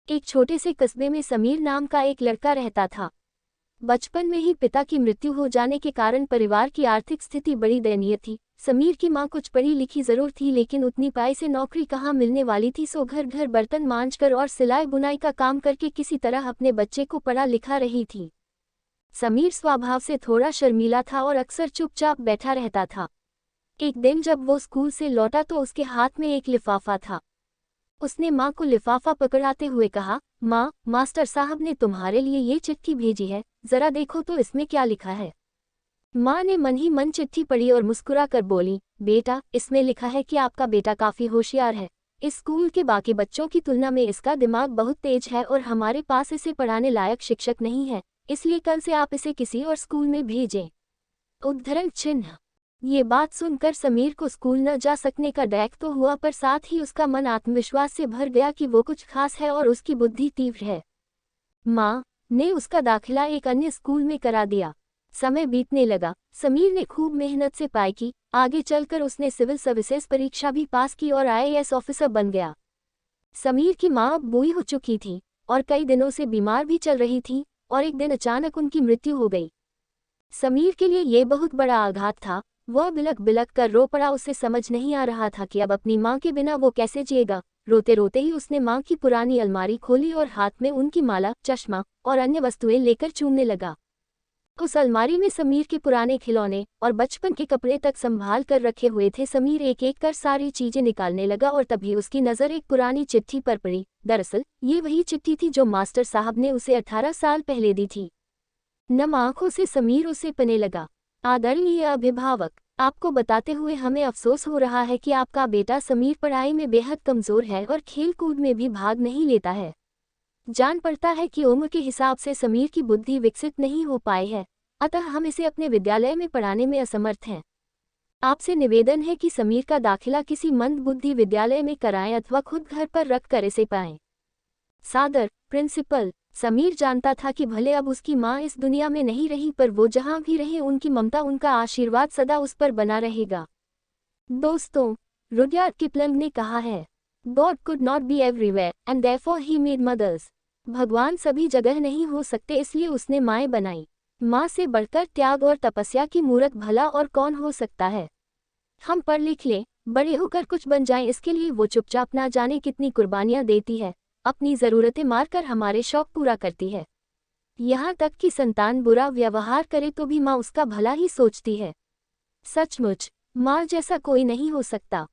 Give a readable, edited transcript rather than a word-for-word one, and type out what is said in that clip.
एक छोटे से कस्बे में समीर नाम का एक लड़का रहता था। बचपन में ही पिता की मृत्यु हो जाने के कारण परिवार की आर्थिक स्थिति बड़ी दयनीय थी। समीर की मां कुछ पढ़ी लिखी जरूर थी, लेकिन उतनी पाई से नौकरी कहाँ मिलने वाली थी। सो घर घर बर्तन मांजकर और सिलाई बुनाई का काम करके किसी तरह अपने बच्चे को पढ़ा लिखा रही थी। समीर स्वभाव से थोड़ा शर्मीला था और अक्सर चुपचाप बैठा रहता था। एक दिन जब वो स्कूल से लौटा तो उसके हाथ में एक लिफाफा था। उसने माँ को लिफाफा पकड़ाते हुए कहा, माँ, मास्टर साहब ने तुम्हारे लिए ये चिट्ठी भेजी है, जरा देखो तो इसमें क्या लिखा है। माँ ने मन ही मन चिट्ठी पढ़ी और मुस्कुरा कर बोली, बेटा, इसमें लिखा है कि आपका बेटा काफी होशियार है। इस स्कूल के बाकी बच्चों की तुलना में इसका दिमाग बहुत तेज है और हमारे पास इसे पढ़ाने लायक शिक्षक नहीं है, इसलिए कल से आप इसे किसी और स्कूल में भेजें। उद्धरण चिन्ह। ये बात सुनकर समीर को स्कूल न जा सकने का डैक तो हुआ, पर साथ ही उसका मन आत्मविश्वास से भर गया कि वो कुछ खास है और उसकी बुद्धि तीव्र है। माँ ने उसका दाखिला एक अन्य स्कूल में करा दिया। समय बीतने लगा। समीर ने खूब मेहनत से पढ़ाई की। आगे चलकर उसने सिविल सर्विसेज परीक्षा भी पास की और IAS ऑफिसर बन गया। समीर की माँ अब बूढ़ी हो चुकी थी और कई दिनों से बीमार भी चल रही थी और एक दिन अचानक उनकी मृत्यु हो गई। समीर के लिए ये बहुत बड़ा आघात था। वह बिलख बिलख कर रो पड़ा। उसे समझ नहीं आ रहा था कि अब अपनी माँ के बिना वो कैसे जिएगा। रोते रोते ही उसने माँ की पुरानी अलमारी खोली और हाथ में उनकी माला, चश्मा और अन्य वस्तुएं लेकर चूमने लगा। उस अलमारी में समीर के पुराने खिलौने और बचपन के कपड़े तक संभाल कर रखे हुए थे। समीर एक एक कर सारी चीजें निकालने लगा और तभी उसकी नज़र एक पुरानी चिट्ठी पर पड़ी। दरअसल ये वही चिट्ठी थी जो मास्टर साहब ने उसे 18 साल पहले दी थी। नम आंखों से समीर उसे पढ़ने लगा। आदरणीय अभिभावक, आपको बताते हुए हमें अफसोस हो रहा है कि आपका बेटा समीर पढ़ाई में बेहद कमजोर है और खेल कूद में भी भाग नहीं लेता है। जान पड़ता है कि उम्र के हिसाब से समीर की बुद्धि विकसित नहीं हो पाई है, अतः हम इसे अपने विद्यालय में पढ़ाने में असमर्थ हैं। आपसे निवेदन है कि समीर का दाखिला किसी मंद बुद्धि विद्यालय में कराएं अथवा खुद घर पर रख कर इसे पढ़ाएं। सादर, प्रिंसिपल। समीर जानता था कि भले अब उसकी माँ इस दुनिया में नहीं रही, पर वो जहाँ भी रहे उनकी ममता, उनका आशीर्वाद सदा उस पर बना रहेगा। दोस्तों, रुडयार्ड किपलिंग ने कहा है, God could not be everywhere and therefore he made mothers. भगवान सभी जगह नहीं हो सकते, इसलिए उसने माएँ बनाई। माँ से बढ़कर त्याग और तपस्या की मूरत भला और कौन हो सकता है। हम पढ़ लिख लें, बड़े होकर कुछ बन जाएं, इसके लिए वो चुपचाप ना जाने कितनी कुर्बानियाँ देती है। अपनी ज़रूरतें मारकर हमारे शौक पूरा करती है। यहाँ तक कि संतान बुरा व्यवहार करे तो भी माँ उसका भला ही सोचती है। सचमुच माँ जैसा कोई नहीं हो सकता।